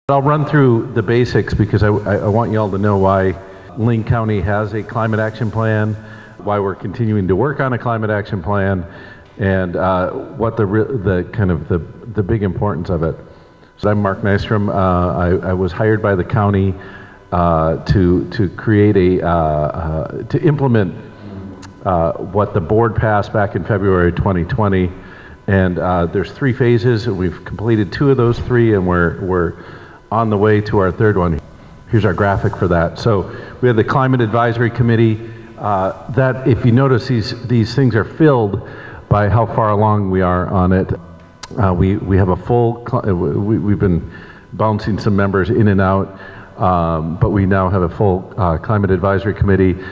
I'll run through the basics because I want you all to know why Lane County has a climate action plan, why we're continuing to work on a climate action plan, and what the big importance of it. So I'm Mark Nystrom. I was hired by the county to create to implement what the board passed back in February 2020, and there's 3 phases. We've completed 2 of those 3, and we're on the way to our 3rd one. Here's our graphic for that. So we have the Climate Advisory Committee. That, if you notice, these things are filled by how far along we are on it. We have a full, we've been bouncing some members in and out, but we now have a full Climate Advisory Committee.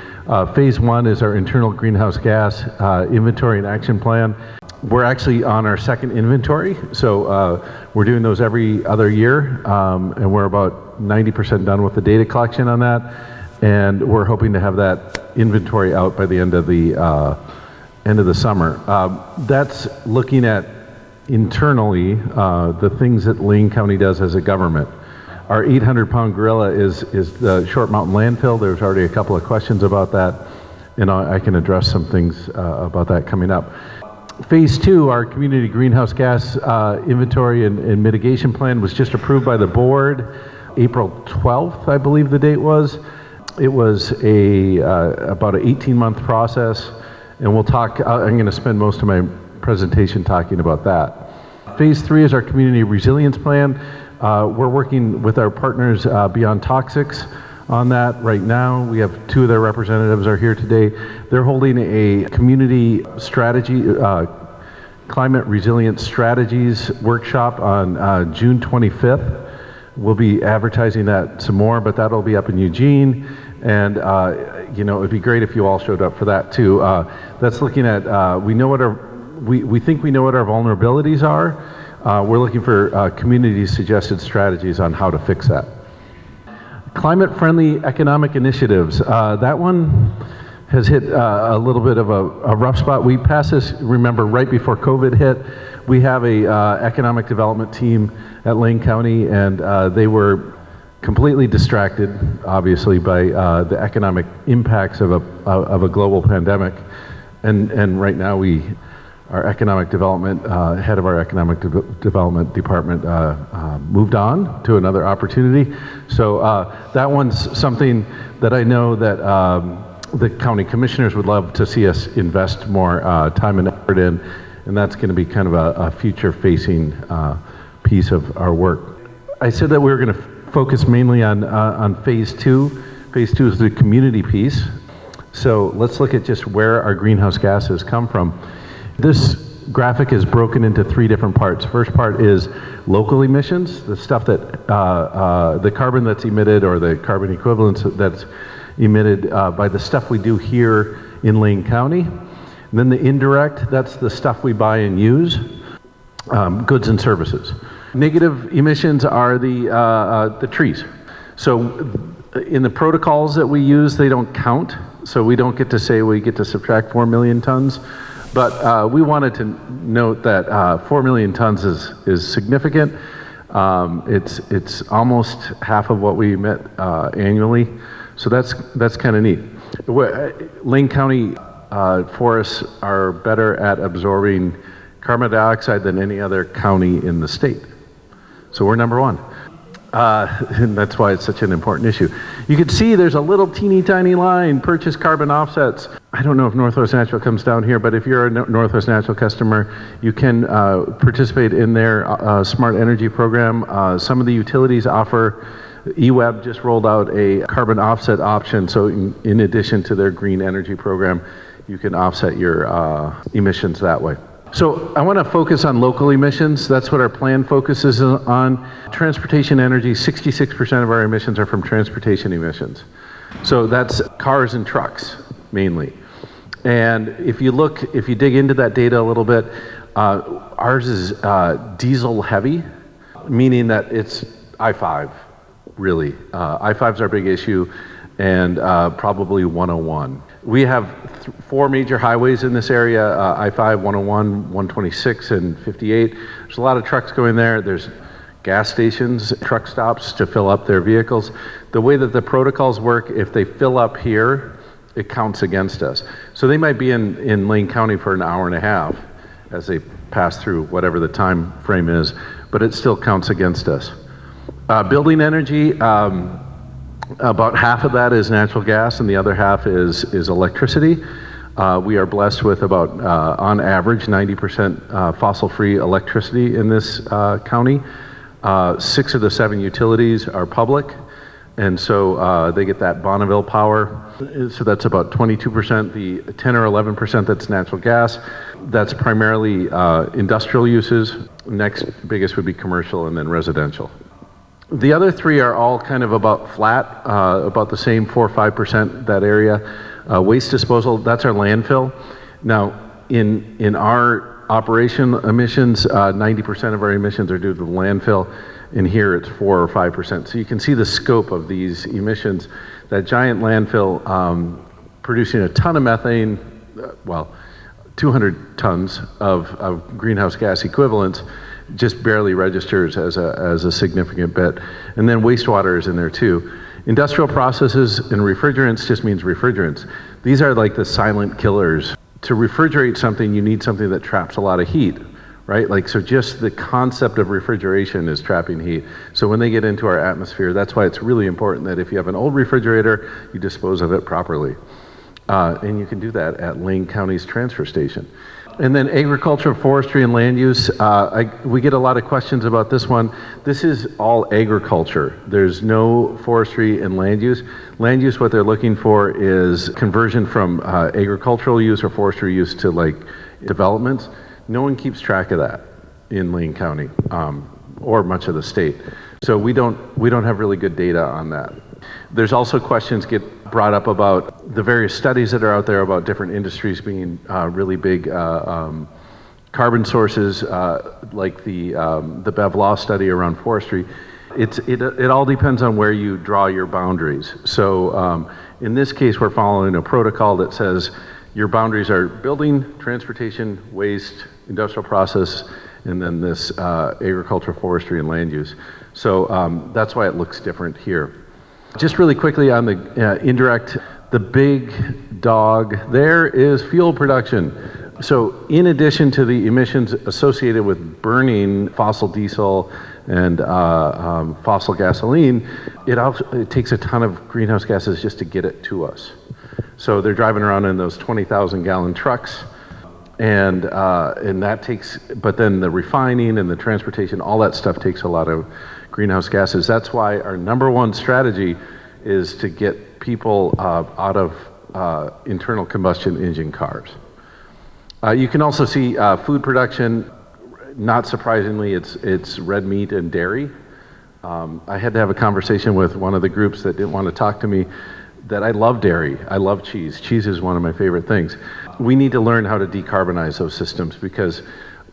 Phase 1 is our internal greenhouse gas inventory and action plan. We're actually on our 2nd inventory, so we're doing those every other year, and we're about 90% done with the data collection on that, and we're hoping to have that inventory out by the end of the summer. That's looking at internally the things that Lane County does as a government. Our 800-pound gorilla is the Short Mountain landfill. There's already a couple of questions about that, and I can address some things about that coming up. Phase 2, our community greenhouse gas inventory and mitigation plan, was just approved by the board April 12th, I believe the date was. It was about an 18-month process, and we'll talk. I'm going to spend most of my presentation talking about that. Phase 3 is our community resilience plan. We're working with our partners Beyond Toxics on that right now. We have 2 of their representatives are here today. They're holding a community strategy, climate resilience strategies workshop on June 25th. We'll be advertising that some more, but that'll be up in Eugene. And it'd be great if you all showed up for that too. That's looking at, we think we know what our vulnerabilities are. We're looking for community suggested strategies on how to fix that. Climate-friendly economic initiatives. That one has hit a little bit of a rough spot. We passed this, remember, right before COVID hit. We have a economic development team at Lane County, and they were completely distracted, obviously, by the economic impacts of a global pandemic. And right now our economic development, head of our economic development department moved on to another opportunity. So that one's something that I know that the county commissioners would love to see us invest more time and effort in, and that's going to be kind of a future-facing piece of our work. I said that we were going to focus mainly on phase 2. Phase 2 is the community piece. So let's look at just where our greenhouse gases come from. This graphic is broken into 3 different parts. First part is local emissions, the stuff that, the carbon that's emitted, or the carbon equivalents that's emitted by the stuff we do here in Lane County. And then the indirect, that's the stuff we buy and use, goods and services. Negative emissions are the trees. So in the protocols that we use, they don't count. So we don't get to say we get to subtract 4 million tons. But we wanted to note that 4 million tons is significant. It's almost half of what we emit annually. So that's kind of neat. Lane County forests are better at absorbing carbon dioxide than any other county in the state. So we're number 1. And that's why it's such an important issue. You can see there's a little teeny tiny line, purchase carbon offsets. I don't know if Northwest Natural comes down here, but if you're a Northwest Natural customer, you can participate in their smart energy program. Some of the utilities offer, EWEB just rolled out a carbon offset option. So in addition to their green energy program, you can offset your emissions that way. So I want to focus on local emissions. That's what our plan focuses on. Transportation energy, 66% of our emissions are from transportation emissions. So that's cars and trucks, mainly. And if you dig into that data a little bit, ours is diesel heavy, meaning that it's I-5, really. I-5 is our big issue, and probably 101. We have 4 major highways in this area, I-5, 101, 126, and 58. There's a lot of trucks going there. There's gas stations, truck stops to fill up their vehicles. The way that the protocols work, if they fill up here, it counts against us. So they might be in Lane County for an hour and a half as they pass through whatever the time frame is, but it still counts against us. Building energy, about half of that is natural gas and the other half is electricity. We are blessed with about, on average, 90% fossil-free electricity in this county. 6 of the 7 utilities are public, and so they get that Bonneville power. So that's about 22%. The 10 or 11% that's natural gas. That's primarily industrial uses. Next biggest would be commercial and then residential. The other 3 are all kind of about flat, about the same 4 or 5%, that area. Waste disposal, that's our landfill. Now, in our operation emissions, 90% of our emissions are due to the landfill. In here, it's 4 or 5%. So you can see the scope of these emissions. That giant landfill producing a ton of methane, 200 tons of greenhouse gas equivalents, just barely registers as a significant bit. And then wastewater is in there too. Industrial processes and refrigerants just means refrigerants. These are like the silent killers. To refrigerate something, you need something that traps a lot of heat, right? Like, so just the concept of refrigeration is trapping heat. So when they get into our atmosphere, that's why it's really important that if you have an old refrigerator, you dispose of it properly. And you can do that at Lane County's transfer station. And then agriculture, forestry, and land use. We get a lot of questions about this one. This is all agriculture. There's no forestry and land use. Land use, what they're looking for is conversion from agricultural use or forestry use to like developments. No one keeps track of that in Lane County or much of the state. So we don't have really good data on that. There's also questions get brought up about the various studies that are out there about different industries being really big carbon sources, like the Bev Law study around forestry. It all depends on where you draw your boundaries. So in this case, we're following a protocol that says your boundaries are building, transportation, waste, industrial process, and then this agriculture, forestry, and land use. So that's why it looks different here. Just really quickly on the indirect, the big dog there is fuel production. So in addition to the emissions associated with burning fossil diesel and fossil gasoline, it takes a ton of greenhouse gases just to get it to us. So they're driving around in those 20,000 gallon trucks, and that takes, but then the refining and the transportation, all that stuff takes a lot of greenhouse gases. That's why our number one strategy is to get people out of internal combustion engine cars. You can also see food production. Not surprisingly, it's red meat and dairy. I had to have a conversation with one of the groups that didn't want to talk to me that I love dairy. I love cheese. Cheese is one of my favorite things. We need to learn how to decarbonize those systems because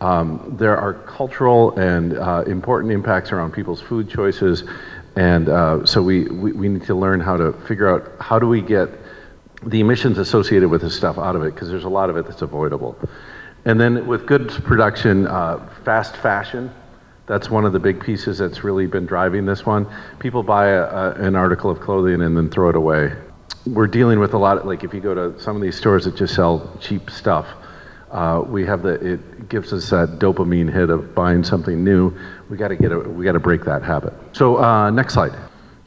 there are cultural and important impacts around people's food choices, and so we need to learn how to figure out how do we get the emissions associated with this stuff out of it, because there's a lot of it that's avoidable. And then with goods production, fast fashion, that's one of the big pieces that's really been driving this one. People buy an article of clothing and then throw it away. We're dealing with a lot of, like if you go to some of these stores that just sell cheap stuff, it gives us that dopamine hit of buying something new. We got to break that habit. So next slide.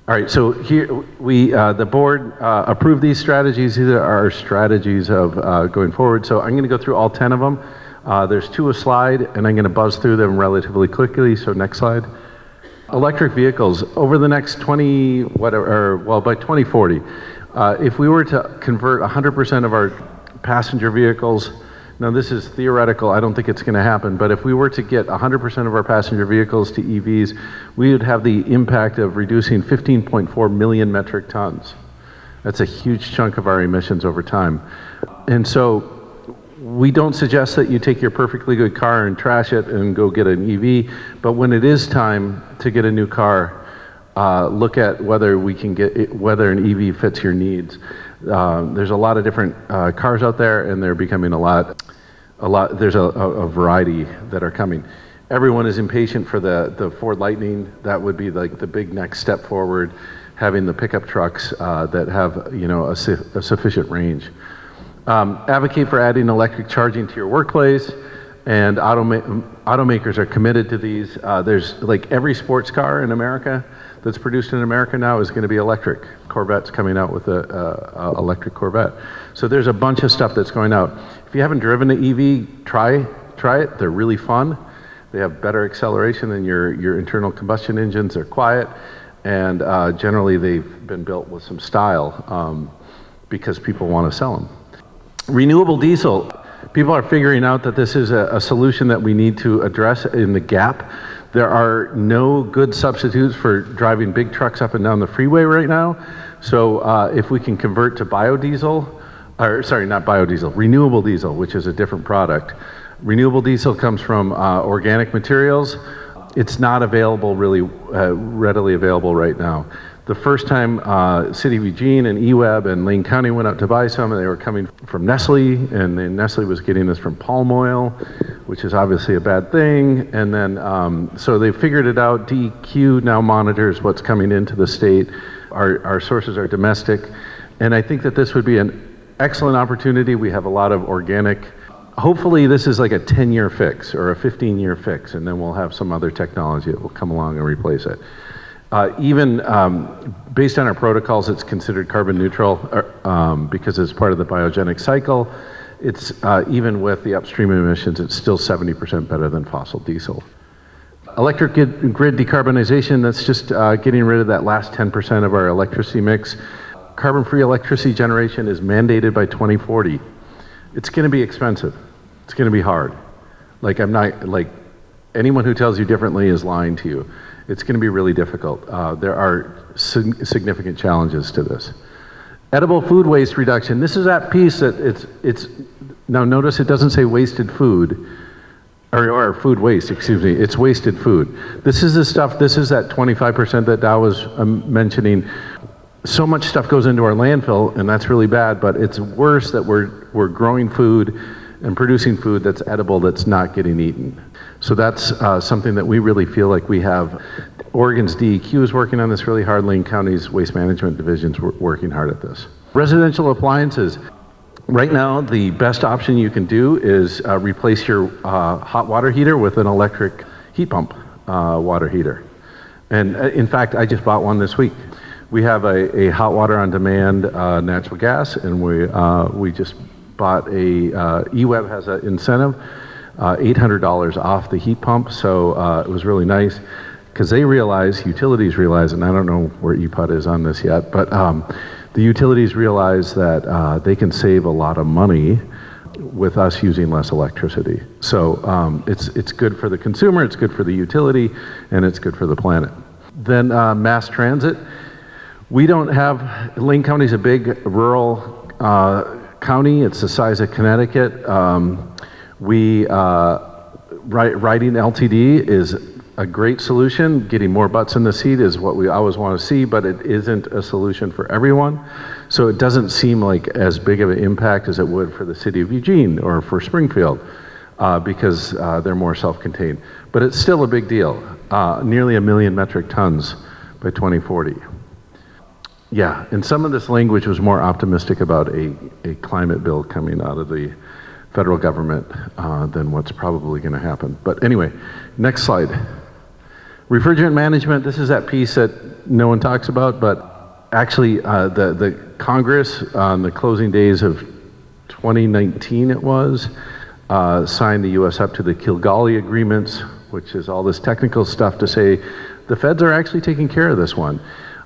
All right, so here the board approved these strategies. These are our strategies of going forward. So I'm going to go through all 10 of them. There's 2 a slide, and I'm going to buzz through them relatively quickly. So next slide. Electric vehicles over the next by 2040, if we were to convert 100% of our passenger vehicles. Now this is theoretical, I don't think it's going to happen, but if we were to get 100% of our passenger vehicles to EVs, we would have the impact of reducing 15.4 million metric tons. That's a huge chunk of our emissions over time. And so we don't suggest that you take your perfectly good car and trash it and go get an EV, but when it is time to get a new car, look at whether whether an EV fits your needs. There's a lot of different cars out there, and they're becoming a lot. There's a variety that are coming. Everyone is impatient for the Ford Lightning. That would be like the big next step forward, having the pickup trucks that have, you know, a sufficient range. Advocate for adding electric charging to your workplace, and automakers are committed to these. There's like every sports car in America that's produced in America now is going to be electric. Corvette's coming out with a electric Corvette. So there's a bunch of stuff that's going out. If you haven't driven an EV, try it. They're really fun. They have better acceleration than your internal combustion engines. They're quiet, and generally they've been built with some style because people want to sell them. Renewable diesel. People are figuring out that this is a solution that we need to address in the gap. There are no good substitutes for driving big trucks up and down the freeway right now. So if we can convert to biodiesel, or sorry, not biodiesel, renewable diesel, which is a different product. Renewable diesel comes from organic materials. It's not available really readily available right now. The first time City of Eugene and EWEB and Lane County went out to buy some, and they were coming from Nestle, and then Nestle was getting this from palm oil, which is obviously a bad thing. And then, so they figured it out. DEQ now monitors what's coming into the state. Our sources are domestic. And I think that this would be an excellent opportunity. We have a lot of organic. Hopefully this is like a 10-year fix or a 15-year fix, and then we'll have some other technology that will come along and replace it. Even based on our protocols, it's considered carbon neutral because it's part of the biogenic cycle. It's even with the upstream emissions, it's still 70% better than fossil diesel. Electric grid decarbonization, that's just getting rid of that last 10% of our electricity mix. Carbon-free electricity generation is mandated by 2040. It's going to be expensive. It's going to be hard. Like, I'm not, like, anyone who tells you differently is lying to you. It's going to be really difficult. There are significant challenges to this. Edible food waste reduction. This is that piece that it's now notice it doesn't say wasted food, or food waste, excuse me. It's wasted food. This is the stuff, this is that 25% that Dow was mentioning. So much stuff goes into our landfill, and that's really bad, but it's worse that we're growing food and producing food that's edible that's not getting eaten. So that's something that we really feel like we have. Oregon's DEQ is working on this really hard. Lane County's Waste Management Division's working hard at this. Residential appliances. Right now, the best option you can do is replace your hot water heater with an electric heat pump water heater. And in fact, I just bought one this week. We have a hot water on demand natural gas, and we just bought EWEB has an incentive, $800 off the heat pump, so it was really nice because they realize, utilities realize, and I don't know where EPUD is on this yet, but the utilities realize that they can save a lot of money with us using less electricity. So it's good for the consumer, it's good for the utility, and it's good for the planet. Then mass transit. We don't have, Lane County's a big rural county. It's the size of Connecticut. Riding LTD is a great solution. Getting more butts in the seat is what we always want to see, but it isn't a solution for everyone. So it doesn't seem like as big of an impact as it would for the city of Eugene or for Springfield because they're more self-contained. But it's still a big deal. Nearly 1 million metric tons by 2040. Yeah, and some of this language was more optimistic about a climate bill coming out of the federal government than what's probably going to happen. But anyway, next slide. Refrigerant management, this is that piece that no one talks about, but actually the Congress on the closing days of 2019 it was, signed the US up to the Kigali agreements, which is all this technical stuff to say the feds are actually taking care of this one.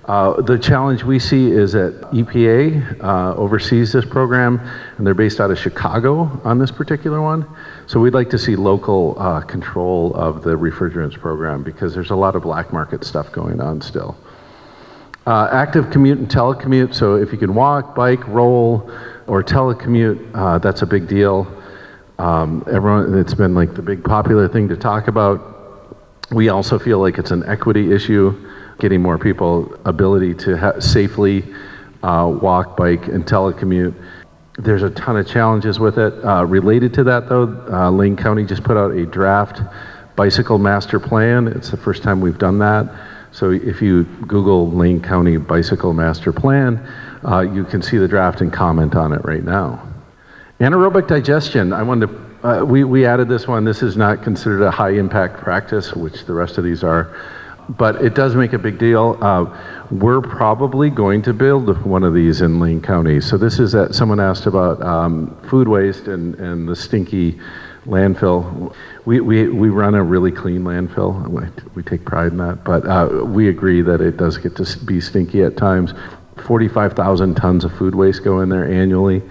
The challenge we see is that EPA oversees this program, and they're based out of Chicago on this particular one. So we'd like to see local control of the refrigerants program because there's a lot of black market stuff going on still. Active commute and telecommute, so if you can walk, bike, roll, or telecommute, that's a big deal. It's been like the big popular thing to talk about. We also feel like it's an equity issue. Getting more people ability to safely walk, bike, and telecommute. There's a ton of challenges with it. Related to that though, Lane County just put out a draft bicycle master plan. It's the first time we've done that. So if you Google Lane County Bicycle Master Plan, you can see the draft and comment on it right now. Anaerobic digestion, I wanted to, we added this one. This is not considered a high impact practice, which the rest of these are, but it does make a big deal. We're probably going to build one of these in Lane County. So this is that someone asked about food waste and the stinky landfill. We run a really clean landfill. We take pride in that, but we agree that it does get to be stinky at times. 45,000 tons of food waste go in there annually,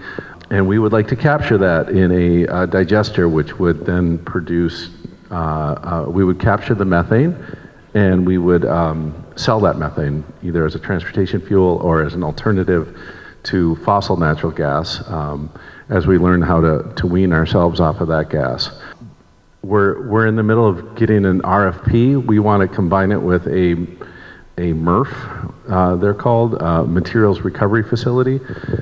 and we would like to capture that in a digester, which would then produce, we would capture the methane, and we would sell that methane either as a transportation fuel or as an alternative to fossil natural gas, as we learn how to wean ourselves off of that gas. We're in the middle of getting an RFP. We want to combine it with a MRF, they're called, Materials Recovery Facility.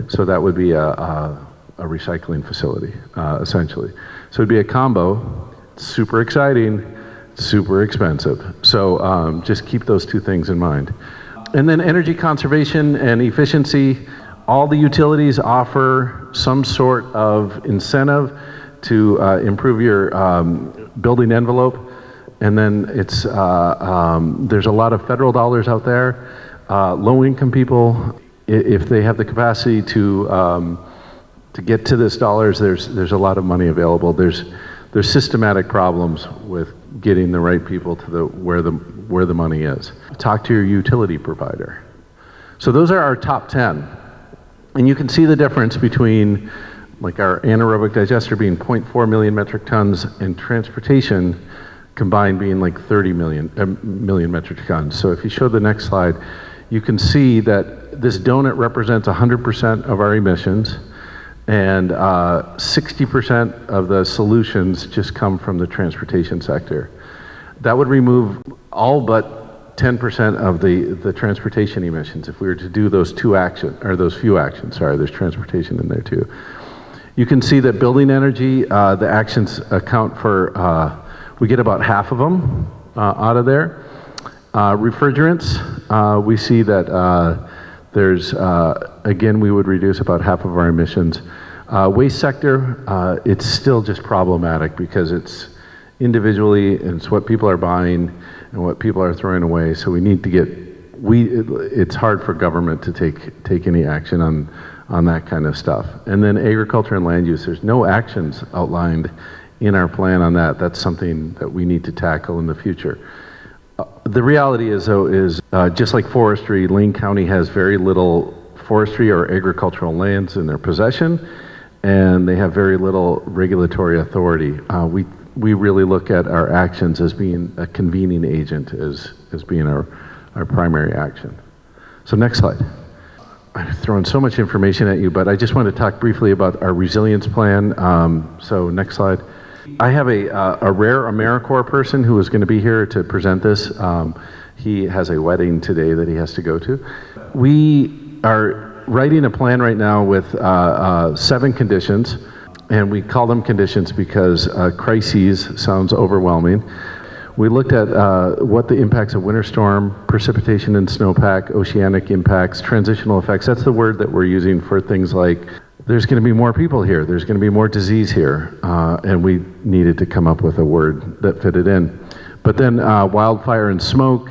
So that would be a recycling facility, essentially. So it'd be a combo, super exciting, super expensive. So just keep those two things in mind. And then energy conservation and efficiency. All the utilities offer some sort of incentive to improve your building envelope. And then it's there's a lot of federal dollars out there. Low-income people, if they have the capacity to get to this dollars, there's a lot of money available. There's systematic problems with getting the right people to where the money is. Talk to your utility provider. So those are our top 10. And you can see the difference between like our anaerobic digester being 0.4 million metric tons and transportation combined being like 30 million metric tons. So if you show the next slide, you can see that this donut represents 100% of our emissions, and 60% of the solutions just come from the transportation sector. That would remove all but 10% of the transportation emissions if we were to do those few actions, sorry, there's transportation in there too. You can see that building energy, the actions account for, we get about half of them out of there. Refrigerants, we see that there's, again, we would reduce about half of our emissions. Waste sector, it's still just problematic because it's individually, and it's what people are buying and what people are throwing away. So we need to get, it's hard for government to take any action on that kind of stuff. And then agriculture and land use, there's no actions outlined in our plan on that. That's something that we need to tackle in the future. The reality is, though, is just like forestry, Lane County has very little forestry or agricultural lands in their possession, and they have very little regulatory authority. We really look at our actions as being a convening agent, as being our primary action. So next slide. I'm throwing so much information at you, but I just want to talk briefly about our resilience plan. So next slide. I have a rare AmeriCorps person who is going to be here to present this. He has a wedding today that he has to go to. We are writing a plan right now with 7 conditions, and we call them conditions because crises sounds overwhelming. We looked at what the impacts of winter storm, precipitation and snowpack, oceanic impacts, transitional effects. That's the word that we're using for things like there's going to be more people here, there's going to be more disease here, and we needed to come up with a word that fitted in. But then wildfire and smoke,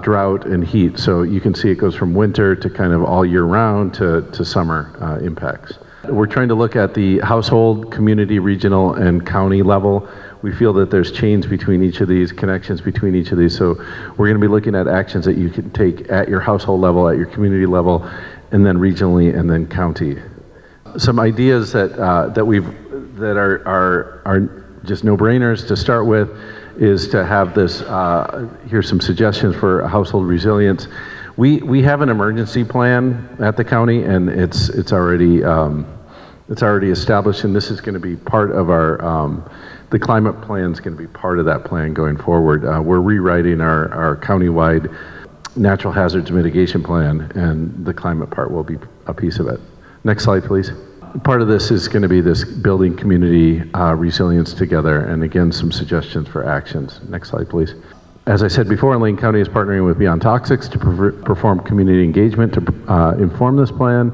drought and heat. So you can see it goes from winter to kind of all year round to summer impacts. We're trying to look at the household, community, regional, and county level. We feel that there's chains between each of these, connections between each of these. So we're going to be looking at actions that you can take at your household level, at your community level, and then regionally, and then county. Some ideas that are just no-brainers to start with is to have this. Here's some suggestions for household resilience. We have an emergency plan at the county, and it's already established, and this is going to be part of our. The climate plan is going to be part of that plan going forward. We're rewriting our countywide natural hazards mitigation plan, and the climate part will be a piece of it. Next slide, please. Part of this is going to be this building community resilience together, and again, some suggestions for actions. Next slide, please. As I said before, Lane County is partnering with Beyond Toxics to perform community engagement to inform this plan.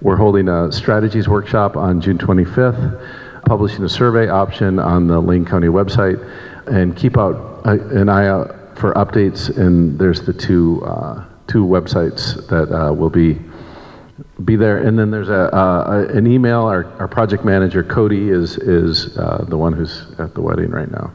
We're holding a strategies workshop on June 25th, publishing a survey option on the Lane County website, and keep out an eye out for updates. And there's the two websites that will be there. And then there's an email. Our project manager, Cody, is the one who's at the wedding right now.